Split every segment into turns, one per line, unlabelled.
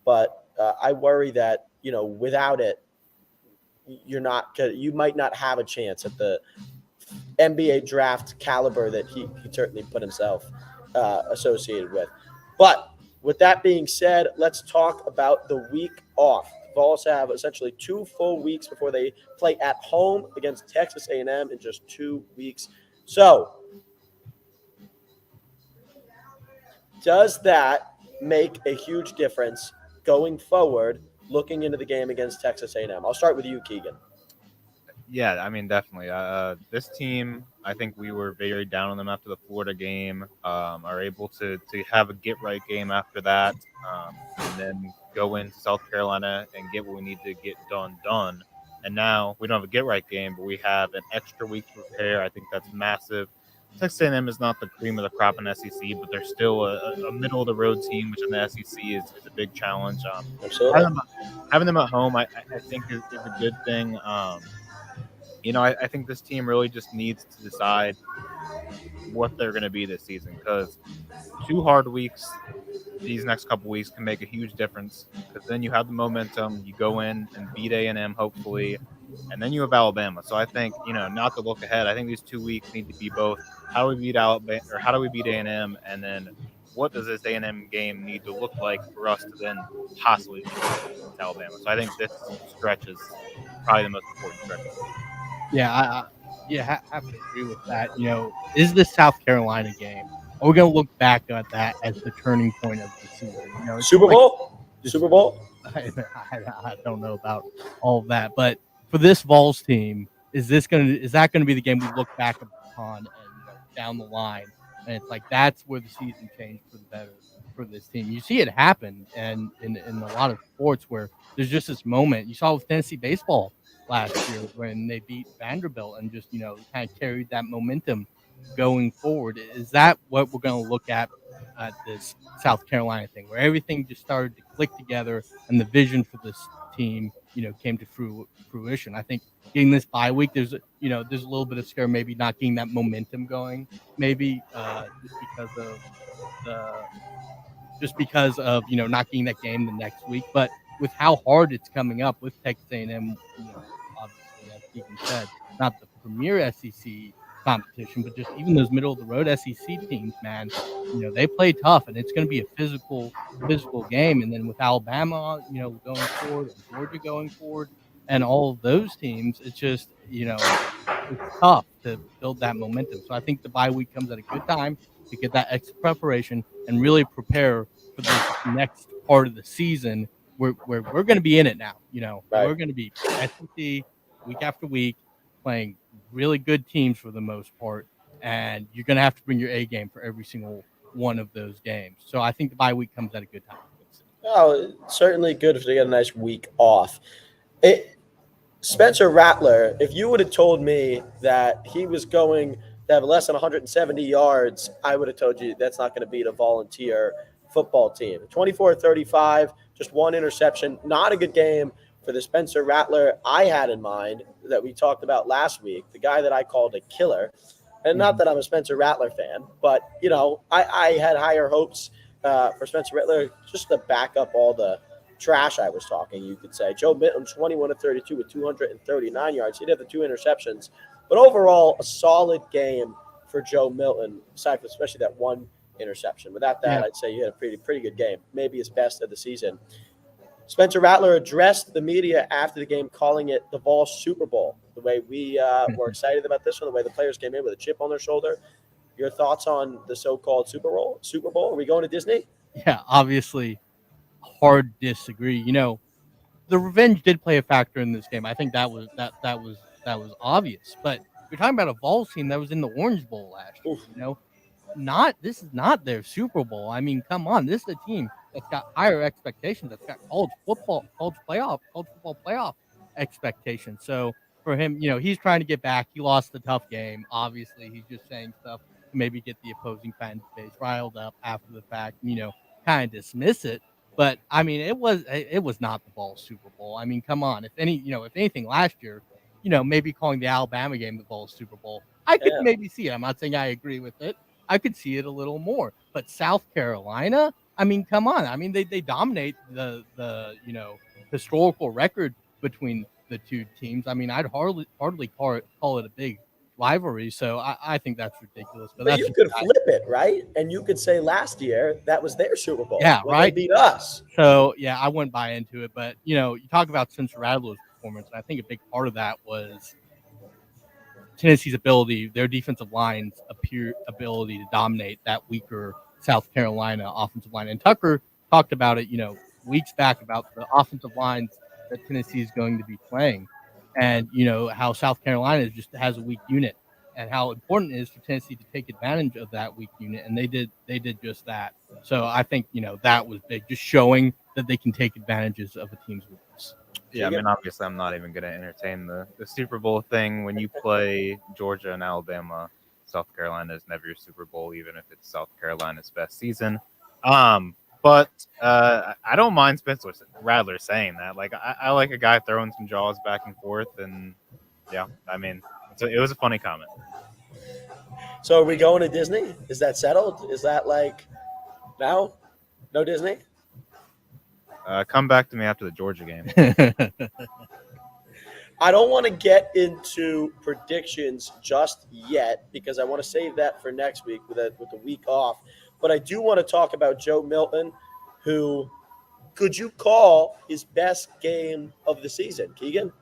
but I worry that without it, you might not have a chance at the NBA draft caliber that he certainly put himself associated with. But with that being said, let's talk about the week off. The Vols have essentially 2 full weeks before they play at home against Texas A&M in just 2 weeks. So, does that make a huge difference going forward, looking into the game against Texas A&M? I'll start with you, Keegan.
Yeah, I mean, definitely. This team, I think we were very down on them after the Florida game. Are able to have a get right game after that, and then go into South Carolina and get what we need to get done. And now we don't have a get right game, but we have an extra week to prepare. I think that's massive. Texas A&M is not the cream of the crop in SEC, but they're still a middle of the road team, which in the SEC is a big challenge.
Absolutely.
Having them, having them at home, I think is a good thing. I think this team really just needs to decide what they're going to be this season because 2 hard weeks these next couple weeks can make a huge difference because then you have the momentum, you go in and beat A&M hopefully, and then you have Alabama. So I think not to look ahead. I think these 2 weeks need to be both how do we beat Alabama or how do we beat A&M, and then what does this A&M game need to look like for us to then possibly beat Alabama. So I think this stretch is probably the most important stretch of the season.
Yeah, have to agree with that. Is the South Carolina game? Are we going to look back at that as the turning point of the season? It seems
Super
like
Bowl?
just
Super Bowl?
I don't know about all of that, but for this Vols team, is that going to be the game we look back upon and down the line, and it's like that's where the season changed for the better for this team. You see it happen, and in a lot of sports where there's just this moment. You saw with Tennessee baseball last year when they beat Vanderbilt and just kind of carried that momentum going forward. Is that what we're going to look at this South Carolina thing, where everything just started to click together and the vision for this team, came to fruition? I think getting this bye week, there's a little bit of scare, maybe not getting that momentum going, maybe the just because of not getting that game the next week, but with how hard it's coming up with Texas A&M, obviously as Keegan said, not the premier SEC competition, but just even those middle of the road SEC teams, man, they play tough, and it's going to be a physical game. And then with Alabama, going forward, and Georgia going forward, and all of those teams, it's just it's tough to build that momentum. So I think the bye week comes at a good time to get that extra preparation and really prepare for this next part of the season where we're going to be in it now.
Right.
We're going to be SEC week after week playing really good teams for the most part, and you're going to have to bring your A game for every single one of those games. So I think the bye week comes at a good time.
Oh, certainly good to get a nice week off. Spencer Rattler, if you would have told me that he was going to have less than 170 yards, I would have told you that's not going to beat a volunteer football team. 24-35, just one interception. Not a good game for the Spencer Rattler I had in mind that we talked about last week, the guy that I called a killer. And not that I'm a Spencer Rattler fan, but, I had higher hopes for Spencer Rattler just to back up all the trash I was talking, you could say. Joe Milton, 21-32 with 239 yards. He did the 2 interceptions. But overall, a solid game for Joe Milton, aside from especially that one interception. Without that, I'd say he had a pretty good game, maybe his best of the season. Spencer Rattler addressed the media after the game, calling it the Vols Super Bowl. The way we were excited about this one, the way the players came in with a chip on their shoulder. Your thoughts on the so-called Super Bowl? Are we going to Disney?
Yeah, obviously, hard disagree. The revenge did play a factor in this game. I think that was obvious. But you're talking about a Vols team that was in the Orange Bowl last year. This is not their Super Bowl. I mean, come on, this is a team that's got higher expectations. That's got college football playoff expectations. So for him, he's trying to get back. He lost the tough game. Obviously, he's just saying stuff to maybe get the opposing fan base riled up after the fact. Kind of dismiss it. But I mean, it was not the Vols Super Bowl. I mean, come on. If anything, last year, maybe calling the Alabama game the Vols Super Bowl, I could maybe see it. I'm not saying I agree with it. I could see it a little more. But South Carolina, I mean, come on. I mean, they dominate the historical record between the two teams. I mean, I'd hardly call it a big rivalry. So I think that's ridiculous. But
But
that's
you
just
could flip it, right? And you could say last year that was their Super Bowl
Yeah,
when they
right.
beat us.
So yeah, I wouldn't buy into it. But you talk about Spencer Rattler's performance, and I think a big part of that was Tennessee's ability, their defensive line's ability to dominate that weaker South Carolina offensive line. And Tucker talked about it, weeks back about the offensive lines that Tennessee is going to be playing, and how South Carolina just has a weak unit, and how important it is for Tennessee to take advantage of that weak unit, and they did just that. So I think that was big, just showing that they can take advantages of a team's weakness.
Yeah, I mean, obviously, I'm not even going to entertain the Super Bowl thing. When you play Georgia and Alabama, South Carolina is never your Super Bowl, even if it's South Carolina's best season. But I don't mind Spencer Rattler saying that. Like, I like a guy throwing some jaws back and forth, and yeah, I mean, it was a funny comment.
So are we going to Disney? Is that settled? Is that like no Disney?
Come back to me after the Georgia game.
I don't want to get into predictions just yet because I want to save that for next week with the week off. But I do want to talk about Joe Milton, who could you call his best game of the season, Keegan?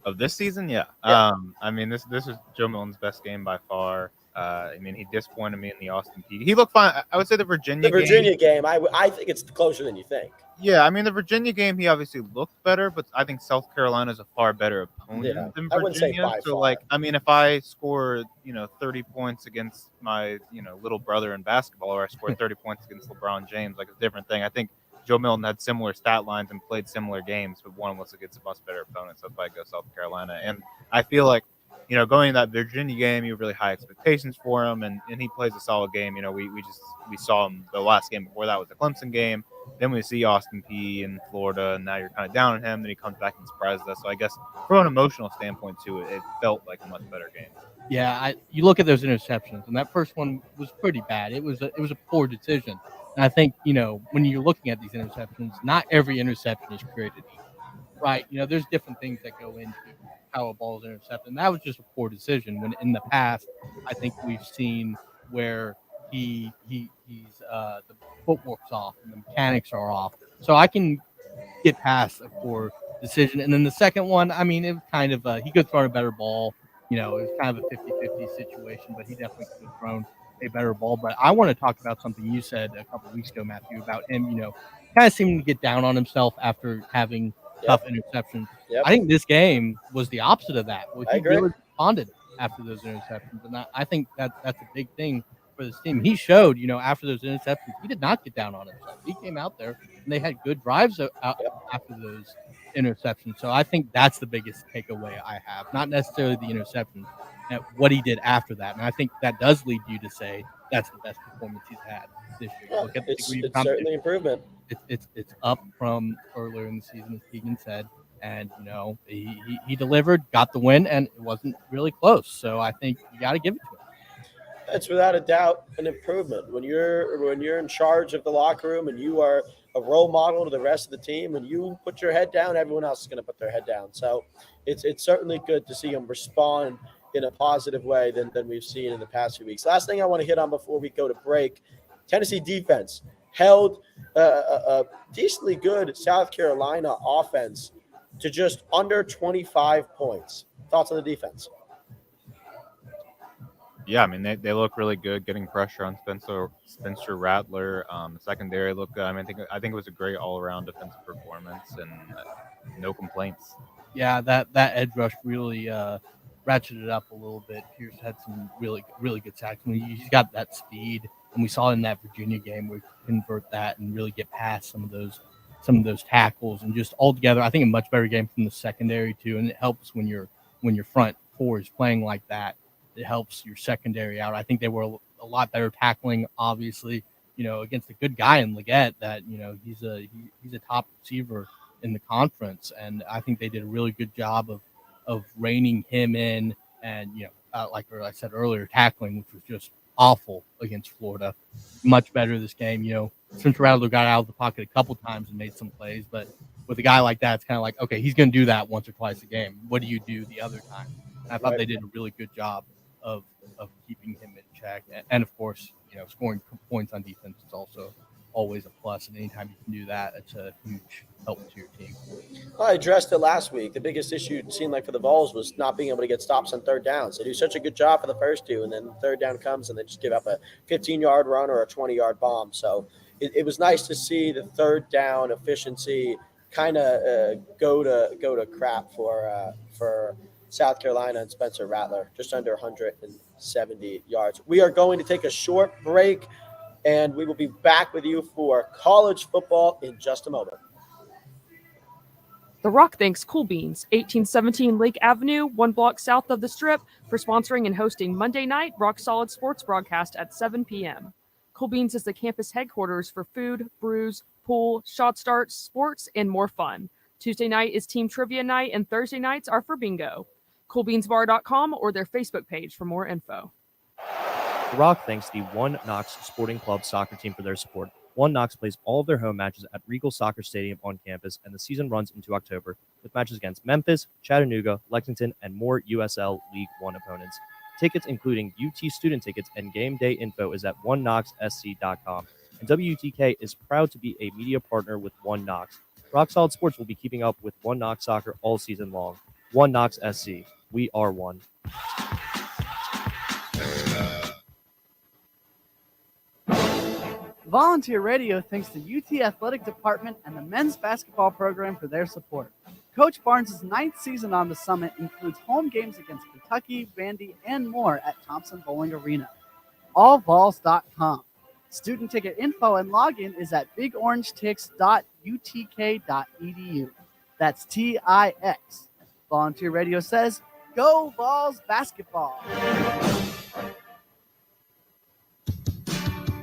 Of this season, yeah.
Yeah.
I mean, this is Joe Milton's best game by far. I mean, he disappointed me in the Austin Peay. He looked fine. I would say the Virginia
game, I think it's closer than you think.
Yeah, I mean, the Virginia game, he obviously looked better, but I think South Carolina is a far better opponent than Virginia.
I wouldn't say by
so,
far.
like, I mean, if I score, 30 points against my, little brother in basketball, or I score 30 points against LeBron James, like, it's a different thing. I think Joe Milton had similar stat lines and played similar games, but one was against a much better opponent, so that's why I go South Carolina. And I feel like, going to that Virginia game, you have really high expectations for him, and he plays a solid game. We saw him the last game before that was the Clemson game. Then we see Austin Peay in Florida, and now you're kind of down on him. Then he comes back and surprises us. So I guess from an emotional standpoint, too, it felt like a much better game.
Yeah, you look at those interceptions, and that first one was pretty bad. It was a poor decision. And I think when you're looking at these interceptions, not every interception is created equal, right? There's different things that go into how a ball is intercepted, and that was just a poor decision. When in the past, I think we've seen where he's the footwork's off and the mechanics are off. So I can get past a poor decision. And then the second one, I mean, it was kind of he could have thrown a better ball. It was kind of a 50-50 situation, but he definitely could have thrown a better ball. But I want to talk about something you said a couple of weeks ago, Matthew, about him, kind of seeming to get down on himself after having tough interceptions.
Yep.
I think this game was the opposite of that.
I agree.
Really responded after those interceptions. And I think that's a big thing for this team. He showed, after those interceptions, he did not get down on himself. He came out there and they had good drives after those interceptions. So I think that's the biggest takeaway I have, not necessarily the interceptions, and what he did after that. And I think that does lead you to say that's the best performance he's had this year.
Well,
Look at the
it's
degree of
certainly improvement.
it's up from earlier in the season, as Keegan said. And he delivered, got the win, and it wasn't really close. So I think you got to give it to him.
It's without a doubt an improvement when you're in charge of the locker room and you are a role model to the rest of the team. When you put your head down, everyone else is going to put their head down. So it's certainly good to see him respond in a positive way than we've seen in the past few weeks. Last thing I want to hit on before we go to break: Tennessee defense held a decently good South Carolina offense to just under 25 points. Thoughts on the defense?
Yeah, I mean, they look really good, getting pressure on Spencer Rattler. The secondary looked good. I mean, I think it was a great all-around defensive performance, and no complaints.
Yeah, that edge rush really ratcheted up a little bit. Pierce had some really good sacks. I mean, he's got that speed, and we saw in that Virginia game where he could convert that and really get past some of those tackles, and just altogether, I think a much better game from the secondary too. And it helps when your front four is playing like that. It helps your secondary out. I think they were a lot better tackling, obviously, against a good guy in Leggett that, he's a top receiver in the conference. And I think they did a really good job of reining him in and, like I said earlier, tackling, which was just awful against Florida. Much better this game. Spencer Rattler got out of the pocket a couple times and made some plays, but with a guy like that, it's kind of like, okay, he's going to do that once or twice a game. What do you do the other time? And I thought they did a really good job of keeping him in check. And of course, scoring points on defense is also always a plus. And anytime you can do that, it's a huge help to your team.
I addressed it last week. The biggest issue it seemed like for the Vols was not being able to get stops on third downs. They do such a good job for the first two, and then third down comes and they just give up a 15-yard run or a 20-yard bomb. So it was nice to see the third down efficiency kind of go to crap for South Carolina and Spencer Rattler, just under 170 yards. We are going to take a short break, and we will be back with you for college football in just a moment.
The Rock thanks Cool Beans, 1817 Lake Avenue, 1 block south of the Strip, for sponsoring and hosting Monday night Rock Solid Sports broadcast at 7 p.m. Cool Beans is the campus headquarters for food, brews, pool, shot starts, sports, and more fun. Tuesday night is team trivia night, and Thursday nights are for bingo. CoolBeansBar.com or their Facebook page for more info.
The Rock thanks the One Knox Sporting Club soccer team for their support. One Knox plays all of their home matches at Regal Soccer Stadium on campus, and the season runs into October with matches against Memphis, Chattanooga, Lexington, and more USL League One opponents. Tickets, including UT student tickets and game day info, is at oneknoxsc.com. And WUTK is proud to be a media partner with One Knox. Rock Solid Sports will be keeping up with One Knox soccer all season long. One Knox SC. We are one.
Volunteer Radio thanks the UT Athletic Department and the men's basketball program for their support. Coach Barnes' 9th season on the Summit includes home games against Kentucky, Vandy, and more at Thompson Bowling Arena. AllVols.com. Student ticket info and login is at bigorangetics.utk.edu. That's TIX. Volunteer Radio says, go Vols basketball.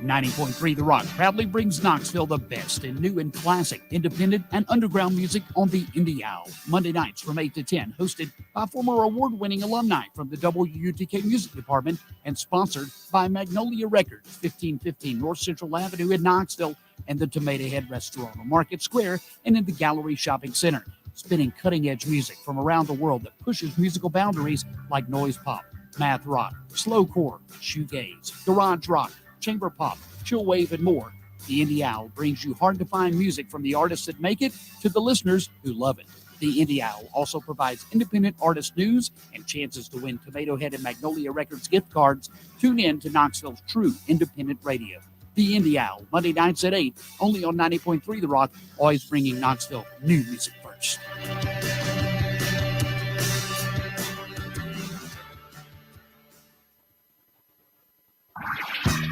90.3 The Rock proudly brings Knoxville the best in new and classic, independent, and underground music on the Indie Owl. Monday nights from 8 to 10, hosted by former award-winning alumni from the WUTK Music Department and sponsored by Magnolia Records, 1515 North Central Avenue in Knoxville, and the Tomato Head Restaurant on Market Square and in the Gallery Shopping Center. Spinning cutting-edge music from around the world that pushes musical boundaries like noise pop, math rock, slowcore, shoegaze, garage rock, chamber pop, chill wave, and more. The Indie Owl brings you hard-to-find music from the artists that make it to the listeners who love it. The Indie Owl also provides independent artist news and chances to win Tomato Head and Magnolia Records gift cards. Tune in to Knoxville's true independent radio. The Indie Owl, Monday nights at 8, only on 90.3 The Rock, always bringing Knoxville new music first.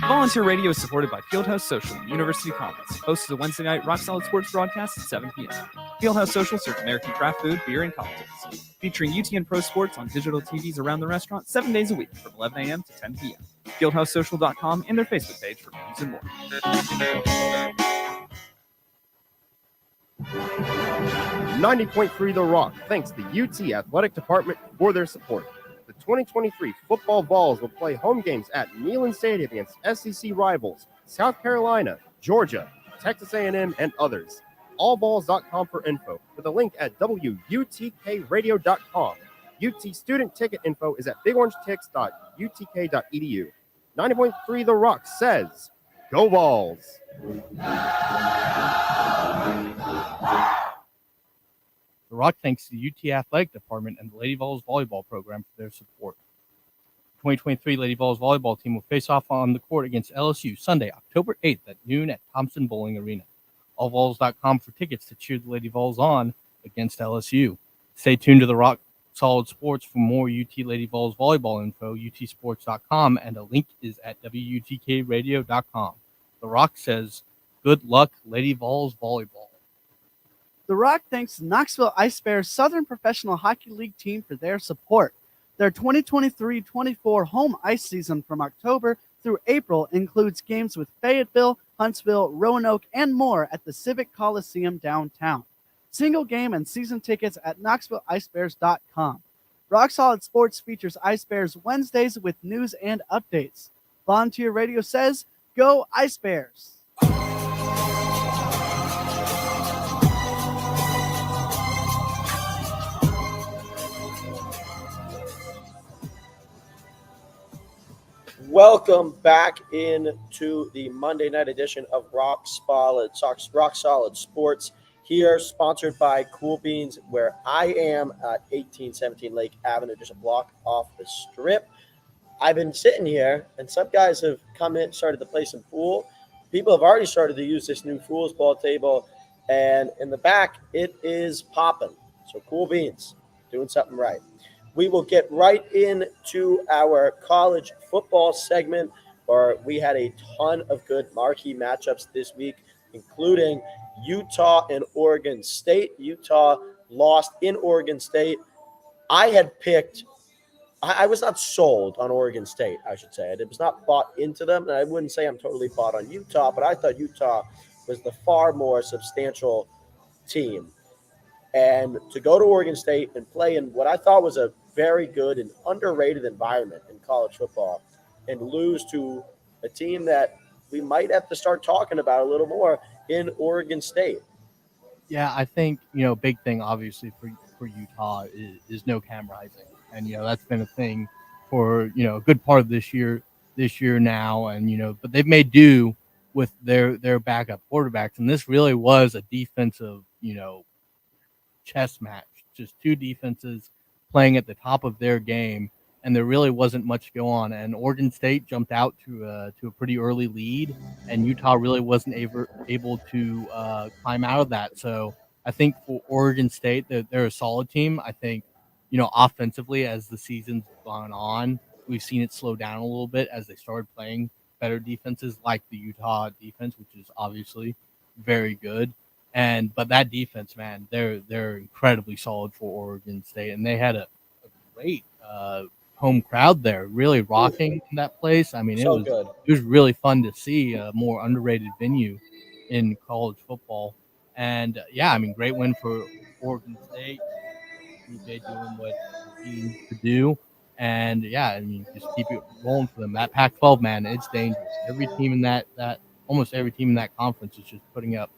Volunteer Radio is supported by Fieldhouse Social and University Commons. Hosts a Wednesday night Rock Solid Sports broadcast at 7 p.m. Fieldhouse Social serves American craft food, beer, and cocktails. Featuring UTN Pro Sports on digital TVs around the restaurant 7 days a week from 11 a.m. to 10 p.m. FieldhouseSocial.com and their Facebook page for news and more.
90.3 The Rock thanks the UT Athletic Department for their support. The 2023 football Vols will play home games at Neyland Stadium against SEC rivals South Carolina, Georgia, Texas A&M, and others. AllVols.com for info, with a link at WUTKRadio.com. UT student ticket info is at bigorangetics.utk.edu. 90.3 The Rock says, go Vols!
The Rock thanks the UT Athletic Department and the Lady Vols volleyball program for their support. The 2023 Lady Vols volleyball team will face off on the court against LSU Sunday, October 8th at noon at Thompson Bowling Arena. AllVols.com for tickets to cheer the Lady Vols on against LSU. Stay tuned to the Rock Solid Sports for more UT Lady Vols volleyball info, utsports.com, and a link is at WUTKRadio.com. The Rock says, good luck, Lady Vols volleyball.
The Rock thanks Knoxville Ice Bears Southern Professional Hockey League team for their support. Their 2023-24 home ice season from October through April includes games with Fayetteville, Huntsville, Roanoke, and more at the Civic Coliseum downtown. Single game and season tickets at KnoxvilleIceBears.com. Rock Solid Sports features Ice Bears Wednesdays with news and updates. Volunteer Radio says, go Ice Bears.
Welcome back into the Monday night edition of Rock Solid Sports here, sponsored by Cool Beans, where I am at 1817 Lake Avenue, just a block off the strip. I've been sitting here, and some guys have come in, started to play some pool. People have already started to use this new fool's ball table, and in the back, it is popping. So Cool Beans, doing something right. We will get right into our college football segment, where we had a ton of good marquee matchups this week, including Utah and Oregon State. Utah lost in Oregon State. I was not sold on Oregon State, I should say. I was not bought into them, and I wouldn't say I'm totally bought on Utah, but I thought Utah was the far more substantial team. And to go to Oregon State and play in what I thought was a very good and underrated environment in college football and lose to a team that we might have to start talking about a little more in Oregon State.
Yeah, I think, big thing obviously for Utah is no Cam Rising. And, that's been a thing for, a good part of this year now. And, but they've made do with their backup quarterbacks. And this really was a defensive, chess match, just two defenses playing at the top of their game, and there really wasn't much to go on. And Oregon State jumped out to a pretty early lead, and Utah really wasn't able to climb out of that. So I think for Oregon State, they're a solid team. I think, offensively, as the season's gone on, we've seen it slow down a little bit as they started playing better defenses like the Utah defense, which is obviously very good. But that defense, man, they're incredibly solid for Oregon State, and they had a great home crowd there, really rocking in that place. I mean, it was really fun to see a more underrated venue in college football. And great win for Oregon State. DJ doing what he needs to do, and just keep it rolling for them. That Pac-12, man, it's dangerous. Almost every team in that conference is just putting up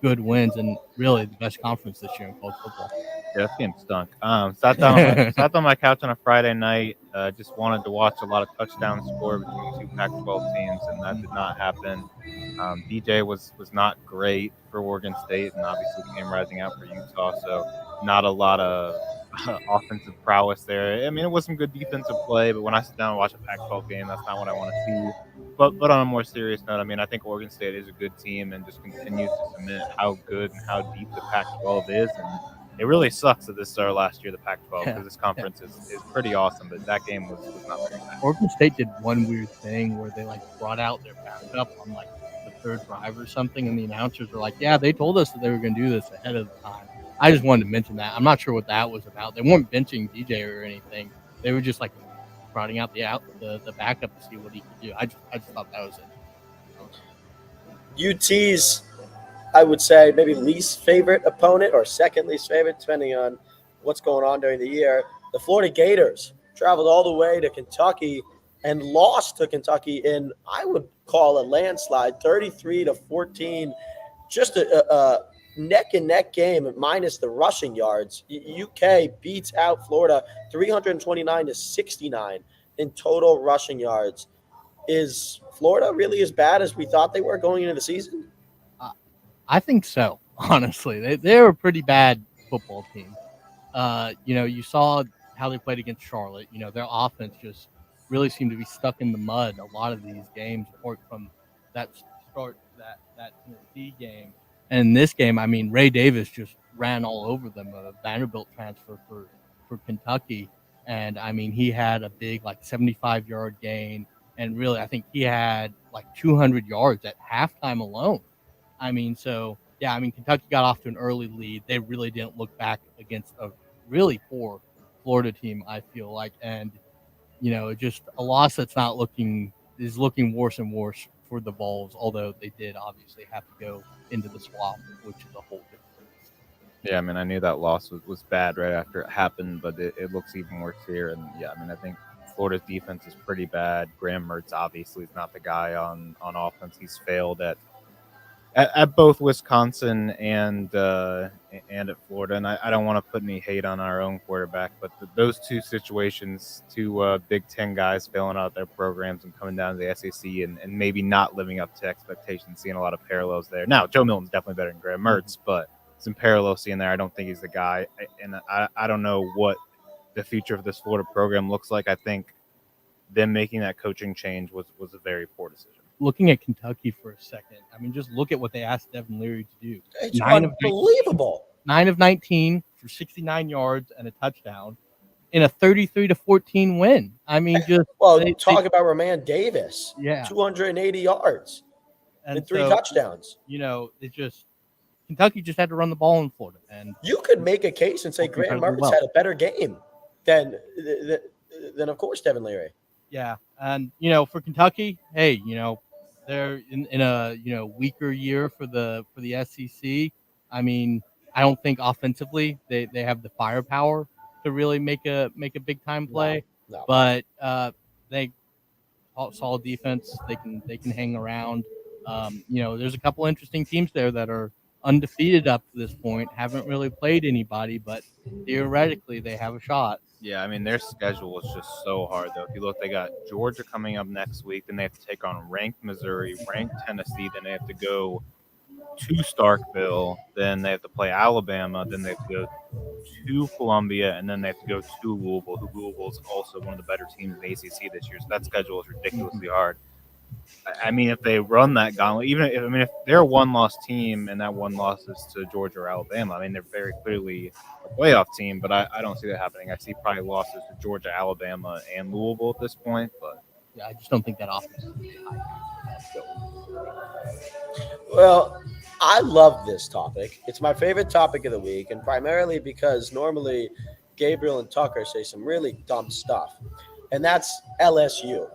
good wins, and really the best conference this year in college football.
Yeah, this game stunk. Sat on my couch on a Friday night. Just wanted to watch a lot of touchdowns scored between two Pac-12 teams, and that did not happen. DJ was not great for Oregon State, and obviously Cam Rising out for Utah, so not a lot of offensive prowess there. I mean, it was some good defensive play, but when I sit down and watch a Pac-12 game, that's not what I want to see. But on a more serious note, I mean, I think Oregon State is a good team and just continues to cement how good and how deep the Pac-12 is. And it really sucks that this is our last year, the Pac-12, because this conference is pretty awesome. But that game was not very bad.
Oregon State did one weird thing where they brought out their backup on the third drive or something, and the announcers were like, "Yeah, they told us that they were going to do this ahead of the time." I just wanted to mention that. I'm not sure what that was about. They weren't benching DJ or anything. They were just trotting out the backup to see what he could do. I just thought that was it.
UT's, I would say, maybe least favorite opponent or second least favorite, depending on what's going on during the year. The Florida Gators traveled all the way to Kentucky and lost to Kentucky in, I would call, a landslide, 33-14. Just a neck and neck game minus the rushing yards. UK beats out Florida 329-69 in total rushing yards. Is Florida really as bad as we thought they were going into the season?
I think so, honestly. They're a pretty bad football team. You saw how they played against Charlotte. Their offense just really seemed to be stuck in the mud a lot of these games, apart from that start that Tennessee game. And in this game, I mean, Ray Davis just ran all over them, a Vanderbilt transfer for Kentucky. And, I mean, he had a big, 75-yard gain. And really, I think he had, 200 yards at halftime alone. I mean, Kentucky got off to an early lead. They really didn't look back against a really poor Florida team, I feel like. And, just a loss that's is looking worse and worse for the Vols, although they did obviously have to go into the swamp, which is a whole different thing.
Yeah, I mean, I knew that loss was bad right after it happened, but it looks even worse here. And, I think Florida's defense is pretty bad. Graham Mertz obviously is not the guy on offense. He's failed at both Wisconsin and at Florida. And I don't want to put any hate on our own quarterback, but those two situations, two Big Ten guys failing out their programs and coming down to the SEC and maybe not living up to expectations, seeing a lot of parallels there. Now, Joe Milton's definitely better than Graham Mertz, but some parallels seeing there. I don't think he's the guy. And I don't know what the future of this Florida program looks like. I think them making that coaching change was a very poor decision.
Looking at Kentucky for a second, I mean, just look at what they asked Devin Leary to do.
It's unbelievable.
9 of 19 for 69 yards and a touchdown in a 33-14 win. I mean, just
talk about Roman Davis.
Yeah,
280 yards and 3
so,
touchdowns.
You know, Kentucky just had to run the ball in Florida, and
you could make a case and say Graham Mertz had a better game than of course Devin Leary.
Yeah, and for Kentucky, hey, they're in a weaker year for the SEC. I mean, I don't think offensively they have the firepower to really make a big time play.
No.
But they solid defense. They can hang around. There's a couple interesting teams there that are undefeated up to this point. Haven't really played anybody, but theoretically they have a shot.
Yeah, I mean, their schedule is just so hard, though. If you look, they got Georgia coming up next week, then they have to take on ranked Missouri, ranked Tennessee, then they have to go to Starkville, then they have to play Alabama, then they have to go to Columbia, and then they have to go to Louisville, who Louisville is also one of the better teams in the ACC this year, so that schedule is ridiculously hard. I mean, if they run that gauntlet, if they're a one-loss team and that one loss is to Georgia or Alabama, I mean, they're very clearly a playoff team, but I don't see that happening. I see probably losses to Georgia, Alabama, and Louisville at this point. But
yeah, I just don't think that offense is really high.
Well, I love this topic. It's my favorite topic of the week, and primarily because normally Gabriel and Tucker say some really dumb stuff, and that's LSU.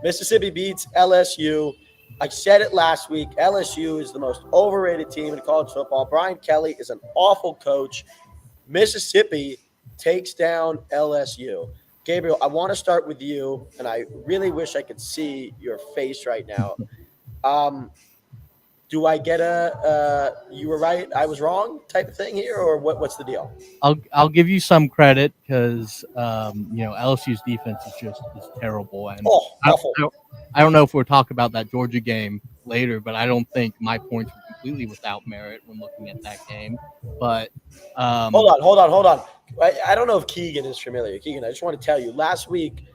Mississippi beats LSU. I said it last week. LSU is the most overrated team in college football. Brian Kelly is an awful coach. Mississippi takes down LSU. Gabriel, I want to start with you, and I really wish I could see your face right now. Do I get you were right, I was wrong type of thing here, or what's the deal?
I'll give you some credit because LSU's defense is terrible, and
awful.
I don't know if we'll talk about that Georgia game later, but I don't think my points were completely without merit when looking at that game. But
hold on. I don't know if Keegan is familiar. Keegan, I just want to tell you, last week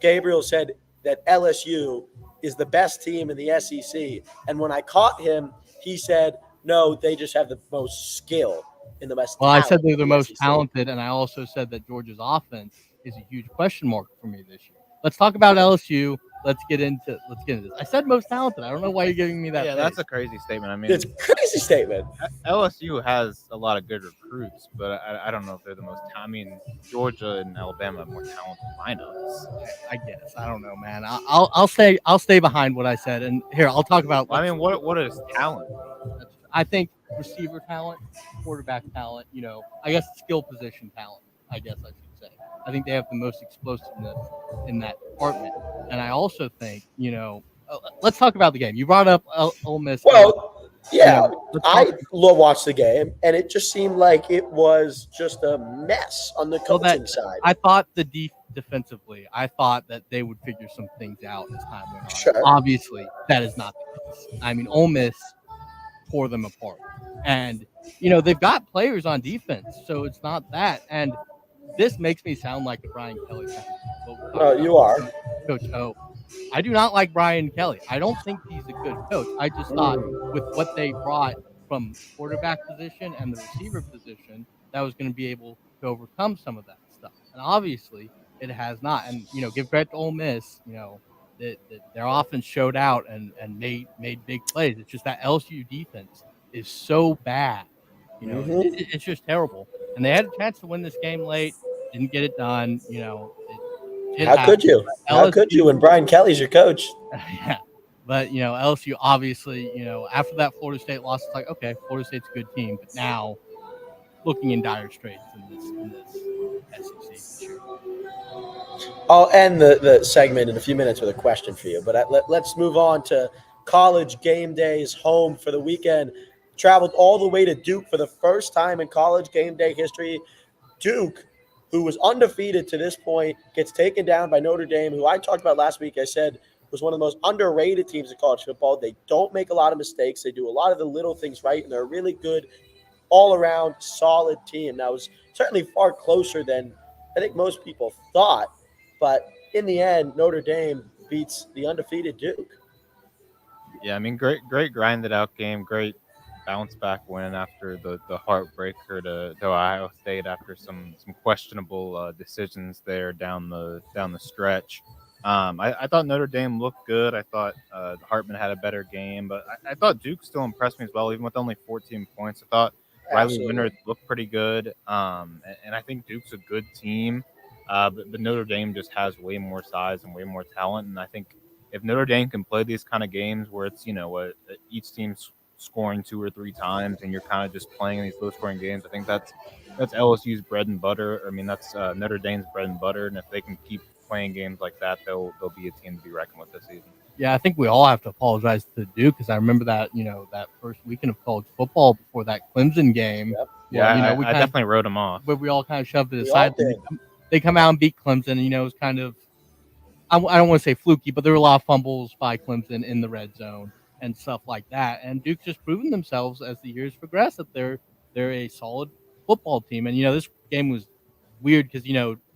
Gabriel said that LSU is the best team in the SEC. And when I caught him, he said, no, they just have the most skill in the best.
Well, I said they're the most talented, and I also said that Georgia's offense is a huge question mark for me this year. Let's talk about LSU. Let's get into this. I said most talented. I don't know why you're giving me that.
Yeah,
face.
That's a crazy statement. I mean,
it's a crazy statement.
LSU has a lot of good recruits, but I don't know if they're the most. I mean, Georgia and Alabama have more talented lineups.
I guess I don't know, man. I'll stay behind what I said, and here I'll talk about.
I mean, what is talent?
I think receiver talent, quarterback talent. I guess skill position talent. I guess I should say. I think they have the most explosiveness in that department. And I also think, let's talk about the game. You brought up Ole Miss.
Well, yeah, I watched the game, and it just seemed like it was just a mess on the coaching side.
I thought defensively, I thought that they would figure some things out as time went on.
Sure.
Obviously, that is not the case. I mean, Ole Miss tore them apart. And, they've got players on defense, so it's not that. And this makes me sound like a Brian Kelly fan.
You are.
Coach O. I do not like Brian Kelly. I don't think he's a good coach. I just thought with what they brought from quarterback position and the receiver position, that was going to be able to overcome some of that stuff. And obviously, it has not. And, give credit to Ole Miss, their offense showed out and made big plays. It's just that LSU defense is so bad. It's just terrible. And they had a chance to win this game late, didn't get it done.
How could you? How could you when Brian Kelly's your coach?
Yeah. But, LSU obviously, after that Florida State loss, it's like, okay, Florida State's a good team. But now looking in dire straits in this SEC this year.
I'll end the segment in a few minutes with a question for you, but let's move on to college game days home for the weekend. Traveled all the way to Duke for the first time in college game day history. Duke, who was undefeated to this point, gets taken down by Notre Dame, who I talked about last week. I said was one of the most underrated teams in college football. They don't make a lot of mistakes. They do a lot of the little things right, and they're a really good, all-around, solid team. Now, it was certainly far closer than I think most people thought, but in the end, Notre Dame beats the undefeated Duke.
Yeah, I mean, great grinded out game, great bounce back win after the heartbreaker to Ohio State after some questionable decisions there down the stretch. I thought Notre Dame looked good. I thought Hartman had a better game, but I thought Duke still impressed me as well, even with only 14 points. I thought Riley Leonard looked pretty good, and I think Duke's a good team, but Notre Dame just has way more size and way more talent, and I think if Notre Dame can play these kind of games where it's, each team's scoring 2 or 3 times and you're kind of just playing in these low-scoring games, I think that's LSU's bread and butter. I mean, that's Notre Dame's bread and butter, and if they can keep playing games like that, they'll be a team to be reckoned with this season.
Yeah, I think we all have to apologize to Duke because I remember that that first weekend of college football before that Clemson game.
Yep.
Yeah, I definitely wrote them off.
But we all kind of shoved it
We
aside.
all did.
They come out and beat Clemson, and it was kind of I don't want to say fluky, but there were a lot of fumbles by Clemson in the red zone and stuff like that. And Duke's just proven themselves as the years progress that they're a solid football team. And this game was weird because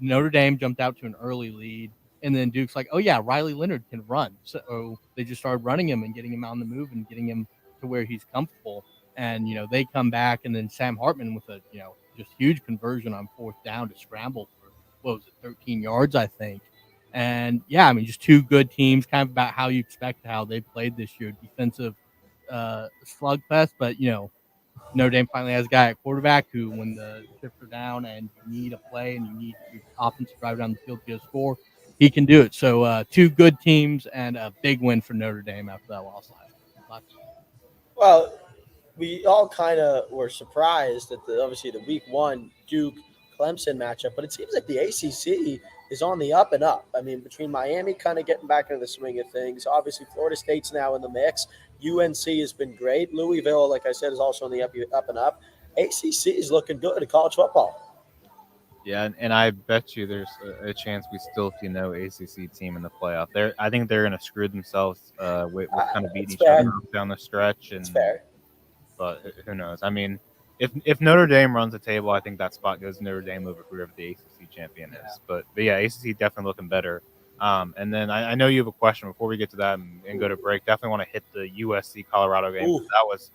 Notre Dame jumped out to an early lead, and then Duke's like, oh yeah, Riley Leonard can run, so they just started running him and getting him on the move and getting him to where he's comfortable. And they come back, and then Sam Hartman with a just huge conversion on 4th down to scramble for 13 yards, I think. And yeah, I mean, just 2 good teams, kind of about how you expect how they played this year, defensive slugfest. But Notre Dame finally has a guy at quarterback who, when the chips are down and you need a play and you need your offense to drive down the field to get a score, he can do it. So 2 good teams and a big win for Notre Dame after that loss last week.
Well, we all kind of were surprised at obviously the week 1 Duke Clemson matchup, but it seems like the ACC is on the up and up. I mean, between Miami kind of getting back into the swing of things, obviously Florida State's now in the mix. UNC has been great. Louisville, like I said, is also on the up and up. ACC is looking good at college football.
Yeah, and I bet you there's a chance we still see no ACC team in the playoff. I think they're going to screw themselves with kind of beating each other down the stretch. And
it's fair.
But who knows? I mean, if Notre Dame runs the table, I think that spot goes to Notre Dame over whoever the ACC champion is. But yeah, ACC definitely looking better. And then I know you have a question before we get to that and go to break. Definitely want to hit the USC Colorado game. That was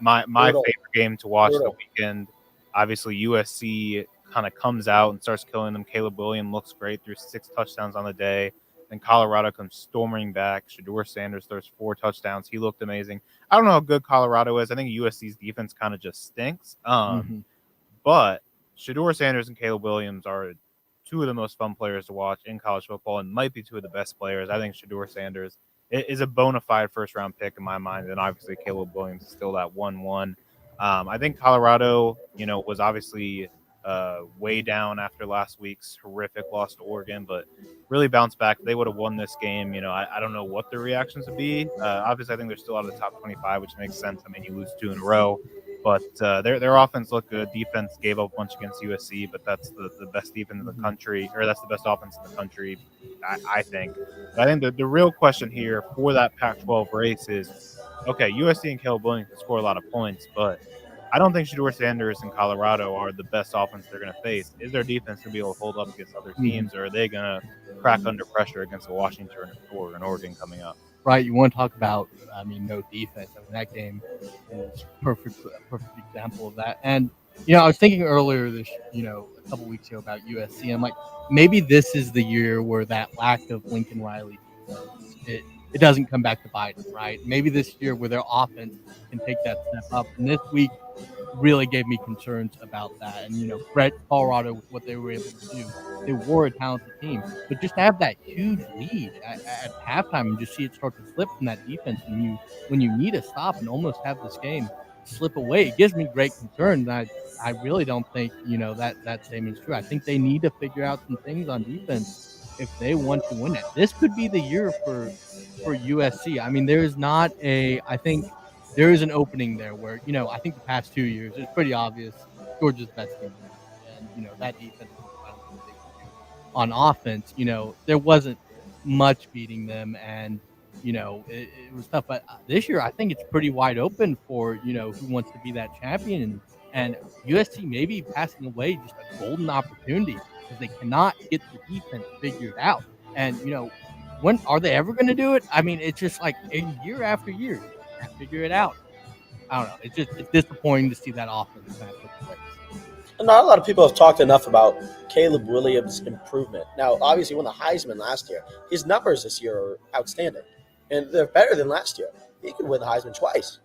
my favorite game to watch the weekend. Obviously, USC kind of comes out and starts killing them. Caleb Williams looks great, threw 6 touchdowns on the day. Then Colorado comes storming back. Shedeur Sanders throws 4 touchdowns. He looked amazing. I don't know how good Colorado is. I think USC's defense kind of just stinks. But Shedeur Sanders and Caleb Williams are 2 of the most fun players to watch in college football and might be 2 of the best players. I think Shedeur Sanders is a bona fide first-round pick in my mind, and obviously Caleb Williams is still that 1-1. I think Colorado, was obviously way down after last week's horrific loss to Oregon, but really bounced back. They would have won this game. I don't know what their reactions would be. Obviously, I think they're still out of the top 25, which makes sense. I mean, you lose 2 in a row, but their offense looked good. Defense gave up a bunch against USC, but that's the best defense in the country, or that's the best offense in the country, I think. But I think the real question here for that Pac-12 race is, okay, USC and Caleb Williams can score a lot of points, but I don't think Shedeur Sanders and Colorado are the best offense they're going to face. Is their defense going to be able to hold up against other teams, or are they going to crack under pressure against a Washington or an Oregon coming up?
Right. You want to talk about, no defense. I mean, that game is a perfect example of that. And, I was thinking earlier this, a couple weeks ago about USC. I'm like, maybe this is the year where that lack of Lincoln Riley defense, it doesn't come back to bite them, right? Maybe this year where their offense can take that step up. And this week really gave me concerns about that. And, Brett, Colorado, with what they were able to do, they were a talented team. But just to have that huge lead at halftime and just see it start to slip from that defense when you need a stop and almost have this game slip away. It gives me great concern. I really don't think, that statement's true. I think they need to figure out some things on defense if they want to win it. This could be the year for USC. I mean, I think there is an opening there where, I think the past 2 years, it's pretty obvious Georgia's best team. And, that defense on offense, there wasn't much beating them. And, it was tough. But this year, I think it's pretty wide open for, who wants to be that champion. And USC maybe passing away just a golden opportunity because they cannot get the defense figured out. And, when are they ever going to do it? I mean, it's just like year after year, can't figure it out. I don't know. It's disappointing to see that offense kind of put away.
Not a lot of people have talked enough about Caleb Williams' improvement. Now, obviously, he won the Heisman last year. His numbers this year are outstanding, and they're better than last year. He could win the Heisman twice.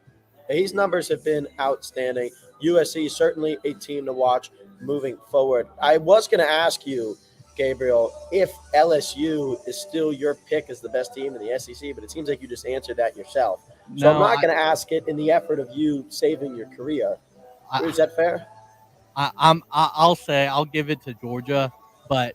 His numbers have been outstanding. USC is certainly a team to watch moving forward. I was going to ask you, Gabriel, if LSU is still your pick as the best team in the SEC, but it seems like you just answered that yourself. So I'm not going to ask it in the effort of you saving your career. Is that fair?
I'll say I'll give it to Georgia, but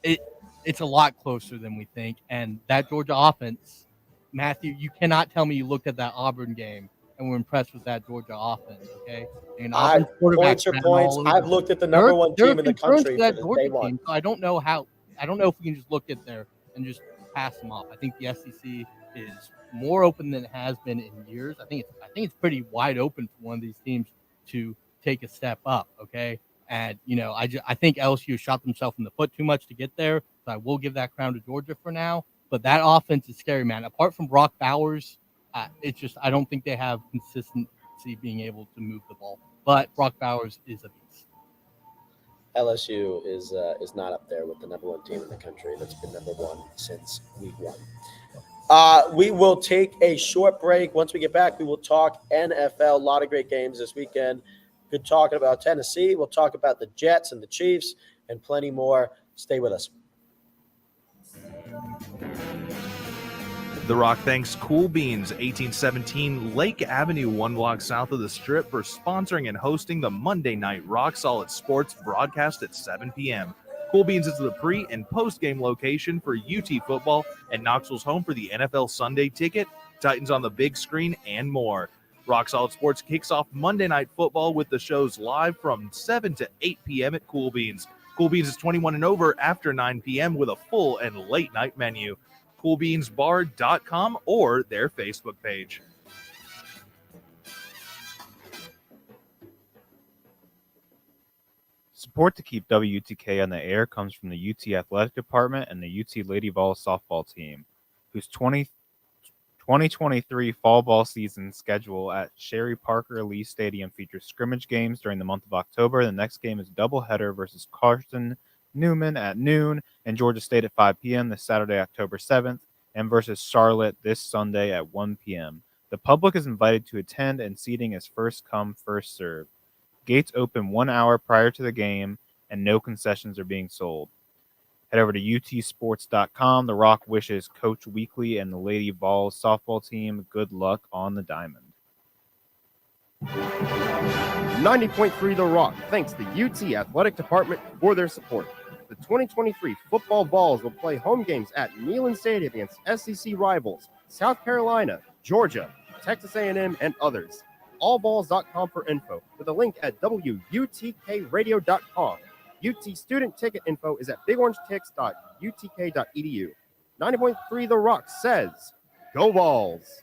it's a lot closer than we think. And that Georgia offense, Matthew, you cannot tell me you looked at that Auburn game and were impressed with that Georgia offense. Okay, and
points are points. I've looked at the number one team in the country for the day one.
Team, so I don't know if we can just look at there and just pass them off. I think the SEC is more open than it has been in years. I think it's pretty wide open for one of these teams to take a step up, okay? And, I think LSU shot themselves in the foot too much to get there, so I will give that crown to Georgia for now. But that offense is scary, man. Apart from Brock Bowers, it's just I don't think they have consistency being able to move the ball. But Brock Bowers is a beast.
LSU is not up there with the number one team in the country that's been number one since week one. We will take a short break. Once we get back, we will talk NFL. A lot of great games this weekend. Good talking about Tennessee. We'll talk about the Jets and the Chiefs and plenty more. Stay with us.
The Rock thanks Cool Beans 1817 Lake Avenue, 1 block south of the Strip, for sponsoring and hosting the Monday Night Rock Solid Sports broadcast at 7 p.m. Cool Beans is the pre- and post-game location for UT football and Knoxville's home for the NFL Sunday Ticket, Titans on the big screen, and more. Rock Solid Sports kicks off Monday Night Football with the shows live from 7 to 8 p.m. at Cool Beans. Cool Beans is 21 and over after 9 p.m. with a full and late night menu. CoolBeansBar.com or their Facebook page.
Support to keep WUTK on the air comes from the UT Athletic Department and the UT Lady Vols softball team, whose 2023 fall ball season schedule at Sherry Parker Lee Stadium features scrimmage games during the month of October. The next game is a doubleheader versus Carson Newman at noon and Georgia State at 5 p.m. this Saturday, October 7th, and versus Charlotte this Sunday at 1 p.m. The public is invited to attend, and seating is first come, first served. Gates open 1 hour prior to the game, and no concessions are being sold. Head over to utsports.com. The Rock wishes Coach Weekly and the Lady Vols softball team good luck on the diamond.
90.3 The Rock thanks the UT Athletic Department for their support. The 2023 football Vols will play home games at Neyland Stadium against SEC rivals South Carolina, Georgia, Texas A&M, and others. Allballs.com for info, with a link at WUTKradio.com. UT student ticket info is at bigorangetics.utk.edu. 90.3 The Rock says, Go Vols!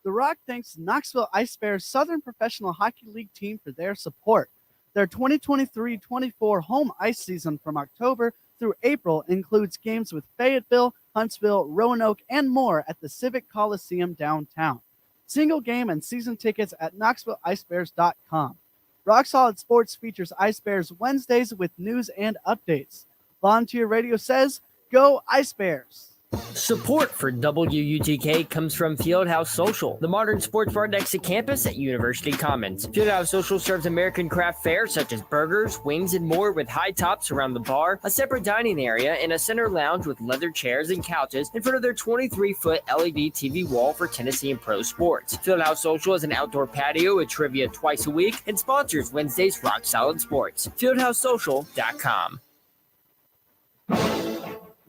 The Rock thanks Knoxville Ice Bears Southern Professional Hockey League team for their support. Their 2023-24 home ice season from October through April includes games with Fayetteville, Huntsville, Roanoke, and more at the Civic Coliseum downtown. Single game and season tickets at KnoxvilleIceBears.com. Rock Solid Sports features Ice Bears Wednesdays with news and updates. Volunteer Radio says, Go Ice Bears!
Support for WUTK comes from Fieldhouse Social, the modern sports bar next to campus at University Commons. Fieldhouse Social serves American craft fare such as burgers, wings, and more with high tops around the bar, a separate dining area, and a center lounge with leather chairs and couches in front of their 23-foot LED TV wall for Tennessee and pro sports. Fieldhouse Social is an outdoor patio with trivia twice a week and sponsors Wednesday's Rock Solid Sports. FieldhouseSocial.com.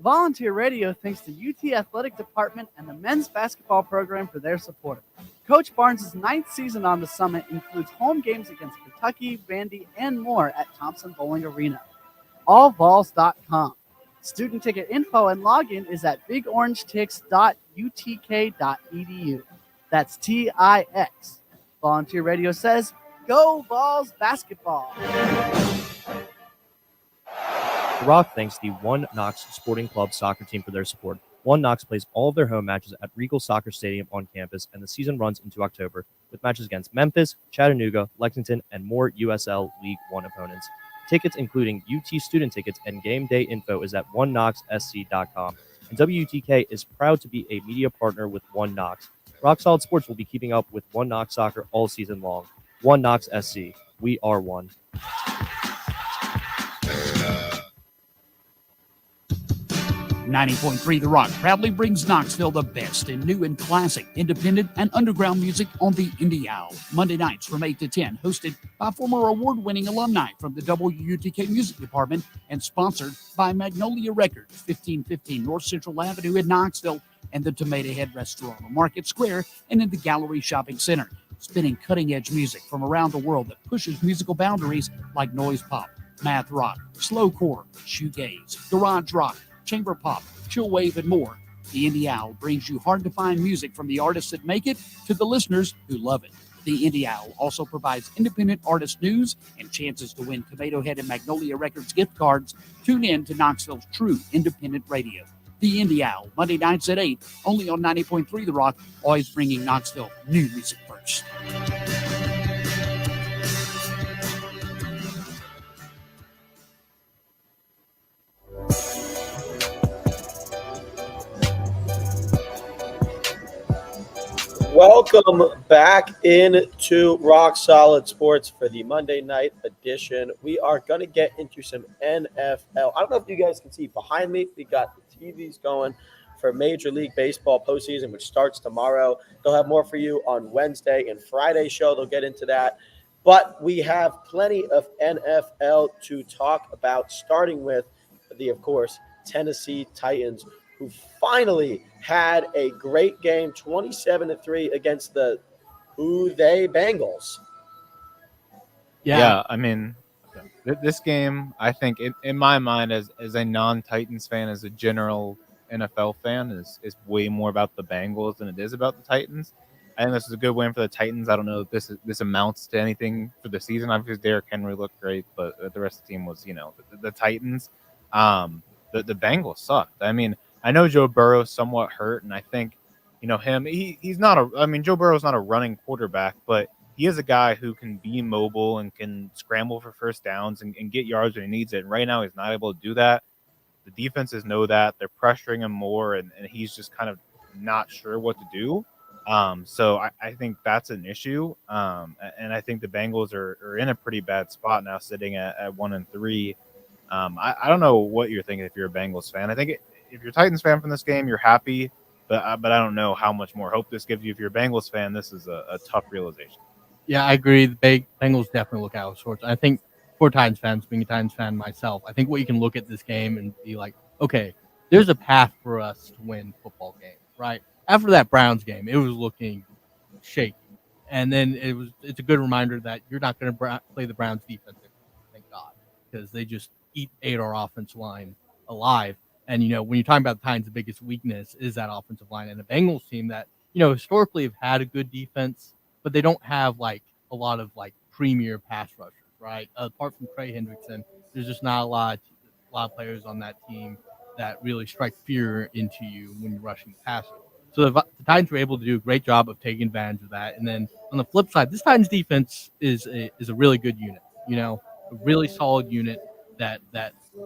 Volunteer Radio thanks the UT Athletic Department and the men's basketball program for their support. Coach Barnes' ninth season on the Summit includes home games against Kentucky, Vandy, and more at Thompson Bowling Arena. AllVols.com. Student ticket info and login is at bigorangetics.utk.edu. That's TIX. Volunteer Radio says, Go Vols basketball.
The Rock thanks the One Knox Sporting Club soccer team for their support. One Knox plays all of their home matches at Regal Soccer Stadium on campus, and the season runs into October with matches against Memphis, Chattanooga, Lexington, and more USL League One opponents. Tickets, including UT student tickets and game day info, is at oneknoxsc.com. And WUTK is proud to be a media partner with One Knox. Rock Solid Sports will be keeping up with One Knox soccer all season long. One Knox SC. We are one.
90.3 The Rock proudly brings Knoxville the best in new and classic, independent, and underground music on the Indie Owl. Monday nights from 8 to 10, hosted by former award-winning alumni from the WUTK Music Department and sponsored by Magnolia Records, 1515 North Central Avenue in Knoxville, and the Tomato Head Restaurant on Market Square and in the Gallery Shopping Center. Spinning cutting-edge music from around the world that pushes musical boundaries like noise pop, math rock, slowcore, shoegaze, garage rock, chamber pop, chill wave, and more. The Indie Owl brings you hard-to-find music from the artists that make it to the listeners who love it. The Indie Owl also provides independent artist news and chances to win Tomato Head and Magnolia Records gift cards. Tune in to Knoxville's true independent radio. The Indie Owl, Monday nights at 8, only on 90.3 The Rock, always bringing Knoxville new music first.
Welcome back into Rock Solid Sports for the Monday night edition. We are going to get into some NFL. I don't know if you guys can see behind me. We got the TVs going for Major League Baseball postseason, which starts tomorrow. They'll have more for you on Wednesday and Friday show. They'll get into that. But we have plenty of NFL to talk about, starting with the, of course, Tennessee Titans, who finally had a great game, 27-3 against the Bengals.
Yeah, I mean, this game, I think, in my mind, as a non-Titans fan, as a general NFL fan, is way more about the Bengals than it is about the Titans. I think this is a good win for the Titans. I don't know if this amounts to anything for the season. Obviously, Derrick Henry looked great, but the rest of the team was, the Titans. The Bengals sucked. I mean, I know Joe Burrow's somewhat hurt, and I think, he's not Joe Burrow's not a running quarterback, but he is a guy who can be mobile and can scramble for first downs and get yards when he needs it. And right now he's not able to do that. The defenses know that. They're pressuring him more, and he's just kind of not sure what to do. So I think that's an issue. And I think the Bengals are in a pretty bad spot now, sitting at 1-3. I don't know what you're thinking if you're a Bengals fan. I think if you're a Titans fan from this game, you're happy, but I don't know how much more hope this gives you. If you're a Bengals fan, this is a tough realization.
Yeah, I agree. The Bengals definitely look out of sorts. I think for Titans fans, being a Titans fan myself, I think what you can look at this game and be like, okay, there's a path for us to win football games, right? After that Browns game, it was looking shaky. And then it's a good reminder that you're not going to play the Browns defense, thank God, because they just ate our offensive line alive. And, when you're talking about the Titans, the biggest weakness is that offensive line. And the Bengals team that, historically have had a good defense, but they don't have, a lot of, premier pass rushers, right? Apart from Trey Hendrickson, there's just not a lot of players on that team that really strike fear into you when you're rushing the passer. So the Titans were able to do a great job of taking advantage of that. And then on the flip side, this Titans defense is a really good unit, a really solid unit that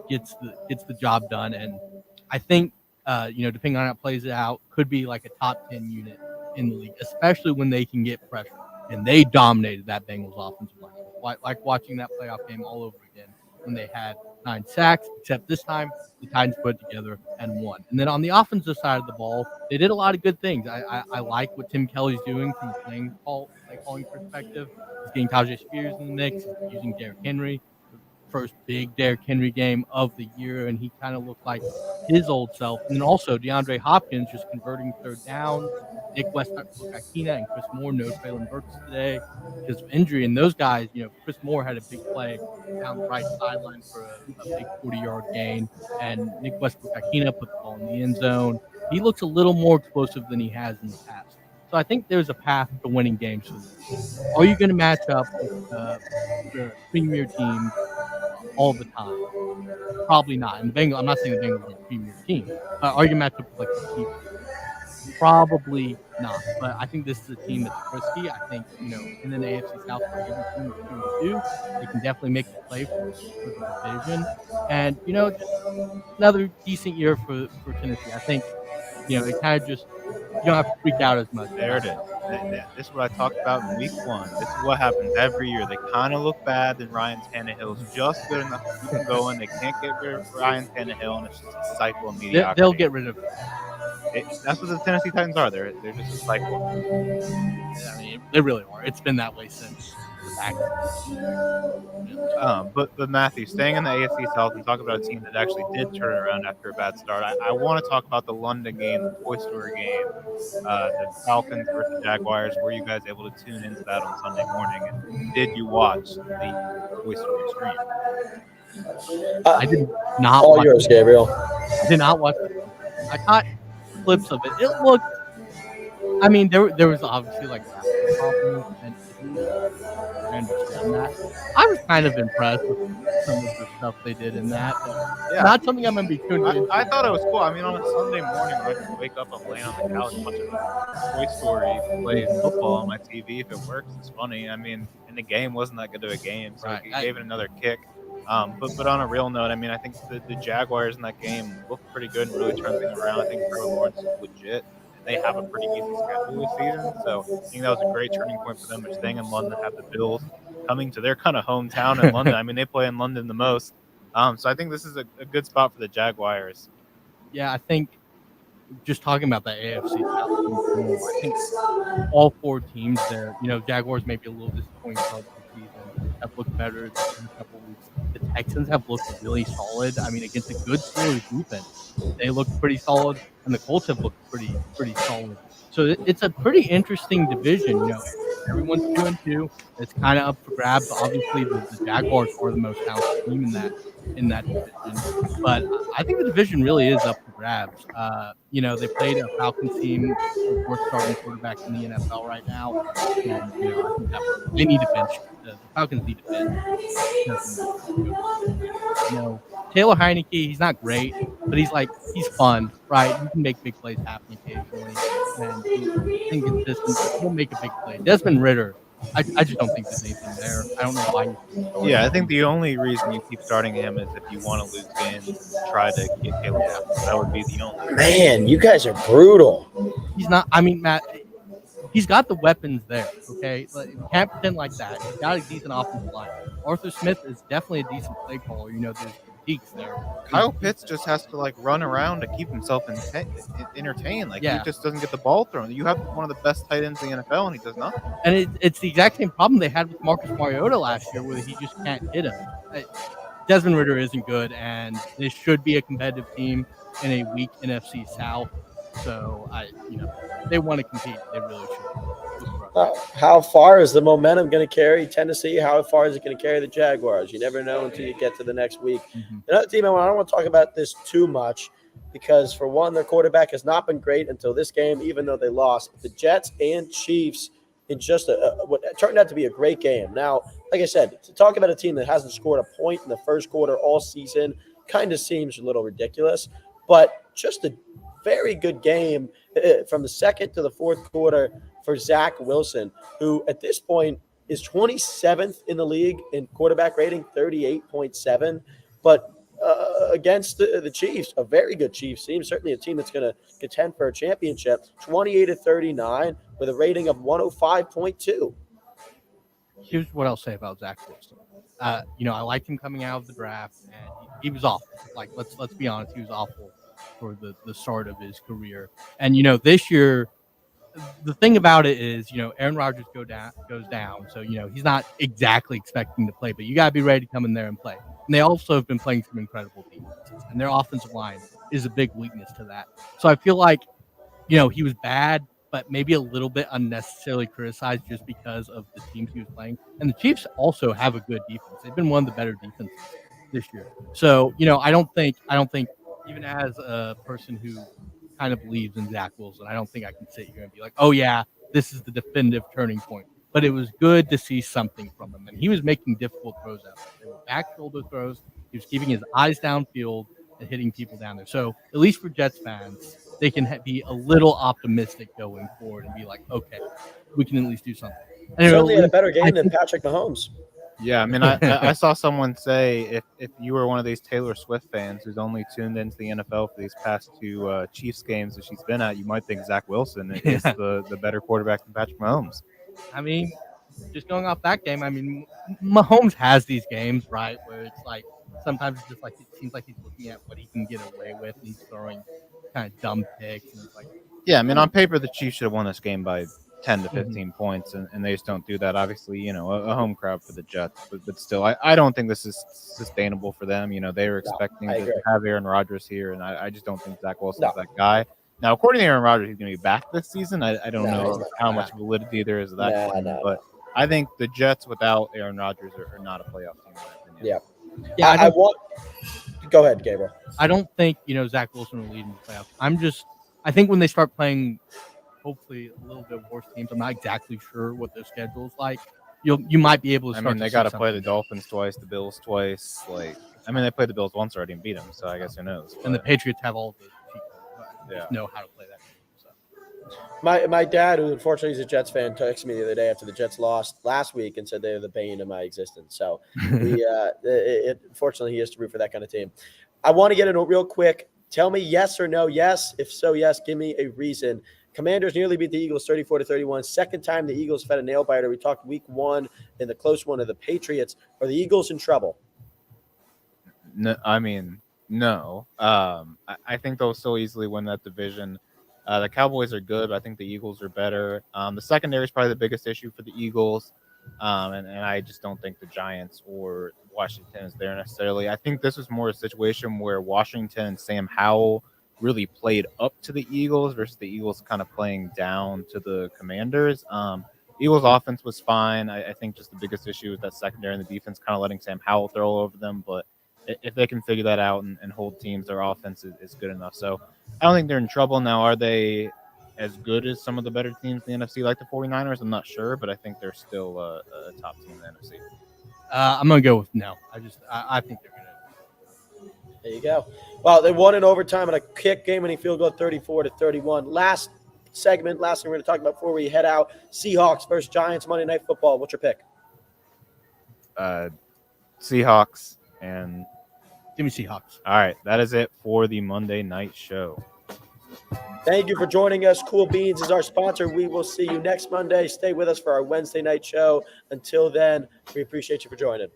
gets the job done. And I think depending on how it plays out, could be like a top 10 unit in the league, especially when they can get pressure. And they dominated that Bengals offensive line. Like watching that playoff game all over again when they had 9 sacks, except this time the Titans put it together and won. And then on the offensive side of the ball, they did a lot of good things. I like what Tim Kelly's doing from a calling perspective. He's getting Tajay Spears in the mix, he's using Derrick Henry. First big Derrick Henry game of the year, and he kind of looked like his old self. And then also DeAndre Hopkins just converting third down. Nick Westbrook-Akina and Chris Moore, no Traylon Burks today because of injury. And those guys, Chris Moore had a big play down the right sideline for a big 40-yard gain, and Nick Westbrook-Akina put the ball in the end zone. He looks a little more explosive than he has in the past. So I think there's a path to winning games for them. Are you going to match up with the premier team all the time? Probably not. And the Bengals, I'm not saying the Bengals are a premier team. Are you going to match up with like the Chiefs? Probably not. But I think this is a team that's risky. I think, in an AFC South where every team is 2-2, they can definitely make the play for the division. And, just another decent year for Tennessee. I think, it kind of just, you don't have to freak out as much.
There it is. This is what I talked about in week 1. This is what happens every year. They kind of look bad, then Ryan Tannehill's just good enough to keep them going. They can't get rid of Ryan Tannehill, and it's just a cycle of mediocrity.
They'll get rid of him.
That's what the Tennessee Titans are. They're just a cycle.
I mean, they really are. It's been that way since the back.
But Matthew, staying in the AFC South and talk about a team that actually did turn it around after a bad start. I want to talk about the London game, the Toy Story game, the Falcons versus Jaguars. Were you guys able to tune into that on Sunday morning? And did you watch the Toy Story stream?
I did not.
All yours, Gabriel.
I did not watch it. I caught clips of it. It looked. I mean, there was obviously like problems, and I understand that. I was kind of impressed with some of the stuff they did in that.
Yeah.
Not something I'm gonna be tuned into.
I thought it was cool. I mean, on a Sunday morning, I just wake up, I'm laying on the couch watching Toy Story play football on my TV. If it works, it's funny. I mean, and the game wasn't that good of a game, so
Right.
he gave it another kick. But on a real note, I mean, I think the Jaguars in that game looked pretty good and really turned things around. I think Trevor Lawrence is legit. They have a pretty easy schedule this season, so I think that was a great turning point for them. They're staying in London, have the Bills coming to their kind of hometown in London. I mean, they play in London the most. So I think this is a good spot for the Jaguars.
Yeah, I think just talking about the AFC South, I think all 4 teams there, Jaguars may be a little disappointing start to the season, have looked better in a couple of weeks. The Texans have looked really solid. I mean, against a good Steelers defense, they looked pretty solid, and the Colts have looked pretty solid. So it's a pretty interesting division. Everyone's 2-2. It's kind of up for grabs. Obviously, the Jaguars are the most talented team in that division. But I think the division really is up for grabs. They played a Falcons team, the 4th starting quarterback in the NFL right now. And, I think that they need to bench. The Falcons need to bench. Taylor Heineke, he's not great, but he's fun, right? You can make big plays happen occasionally, and he's inconsistent. He'll make a big play. Desmond Ridder, I just don't think there's anything there. I don't know why.
Yeah, I think the only reason you keep starting him is if you want to lose games and try to get Caleb out. That would be the only.
Man, you guys are brutal.
He's not. I mean, Matt, he's got the weapons there. Okay, you can't pretend like that. He's got a decent offensive line. Arthur Smith is definitely a decent play caller. There's critiques there.
Kyle Pitts just has to run around to keep himself entertained. He just doesn't get the ball thrown. You have one of the best tight ends in the NFL, and he does nothing.
And it's the exact same problem they had with Marcus Mariota last year, where he just can't hit him. Desmond Ridder isn't good, and this should be a competitive team in a weak NFC South. So they want to compete. They really should.
How far is the momentum going to carry Tennessee? How far is it going to carry the Jaguars? You never know until you get to the next week. Another team, I don't want to talk about this too much because, for one, their quarterback has not been great until this game, even though they lost. The Jets and Chiefs in just what turned out to be a great game. Now, like I said, to talk about a team that hasn't scored a point in the first quarter all season kind of seems a little ridiculous, but just a very good game from the second to the fourth quarter for Zach Wilson, who at this point is 27th in the league in quarterback rating, 38.7. But against the Chiefs, a very good Chiefs team, certainly a team that's going to contend for a championship, 28-39 with a rating of 105.2.
Here's what I'll say about Zach Wilson. I liked him coming out of the draft, and he was awful. Like, let's be honest, he was awful for the start of his career. And this year, the thing about it is, Aaron Rodgers goes down, so he's not exactly expecting to play, but you gotta be ready to come in there and play. And they also have been playing some incredible defenses, and their offensive line is a big weakness to that. So I feel like, he was bad, but maybe a little bit unnecessarily criticized just because of the teams he was playing. And the Chiefs also have a good defense. They've been one of the better defenses this year. So, I don't think even as a person who kind of believes in Zach Wilson, I don't think I can sit here and be like, oh yeah, this is the definitive turning point. But it was good to see something from him. And he was making difficult throws out there. They were back shoulder throws. He was keeping his eyes downfield and hitting people down there. So at least for Jets fans, they can be a little optimistic going forward and be like, okay, we can at least do something. And
Certainly had a better game than Patrick Mahomes.
Yeah, I mean, I saw someone say if you were one of these Taylor Swift fans who's only tuned into the NFL for these past two Chiefs games that she's been at, you might think Zach Wilson is the better quarterback than Patrick Mahomes.
I mean, just going off that game, I mean, Mahomes has these games, right, where it's like sometimes it's just like it seems like he's looking at what he can get away with, and he's throwing kind of dumb picks. And it's like,
yeah, I mean, on paper, the Chiefs should have won this game by 10 to 15 points, and they just don't do that. Obviously, a home crowd for the Jets, but still, I don't think this is sustainable for them. They were expecting to have Aaron Rodgers here, and I just don't think Zach Wilson's that guy. Now, according to Aaron Rodgers, he's going to be back this season. I don't know how much validity there is of that claim, but I think the Jets without Aaron Rodgers are not a playoff team, in my opinion.
Yeah. I want. Go ahead, Gabriel.
I don't think Zach Wilson will lead in the playoffs. I think when they start playing, hopefully a little bit worse teams. I'm not exactly sure what their schedule is like. You might be able to.
I mean, they got to play the Dolphins twice, the Bills twice. They played the Bills once already and beat them. So I guess who knows?
And the Patriots have all the people know how to play that game. So.
My dad, who unfortunately is a Jets fan, texted me the other day after the Jets lost last week and said they're the bane of my existence. So, unfortunately, he has to root for that kind of team. I want to get into it real quick. Tell me yes or no. Yes. If so, yes. Give me a reason. Commanders nearly beat the Eagles 34-31. Second time the Eagles fed a nail biter. We talked week one in the close one of the Patriots. Are the Eagles in trouble?
No, I mean, no. I think they'll still easily win that division. The Cowboys are good, but I think the Eagles are better. The secondary is probably the biggest issue for the Eagles, and I just don't think the Giants or Washington is there necessarily. I think this was more a situation where Washington and Sam Howell really played up to the Eagles versus the Eagles kind of playing down to the Commanders. Eagles offense was fine. I think just the biggest issue is that secondary and the defense kind of letting Sam Howell throw over them, but if they can figure that out and hold teams, their offense is good enough. So I don't think they're in trouble. Now, are they as good as some of the better teams in the NFC, like the 49ers? I'm not sure, but I think they're still a top team in the NFC.
I'm going to go with no. I think they're going to.
There you go. Well, they won in overtime on a kick game-winning field goal, 34-31. Last segment, last thing we're going to talk about before we head out, Seahawks versus Giants, Monday Night Football. What's your pick?
Seahawks and...
Give me Seahawks.
All right, that is it for the Monday Night Show.
Thank you for joining us. Cool Beans is our sponsor. We will see you next Monday. Stay with us for our Wednesday night show. Until then, we appreciate you for joining.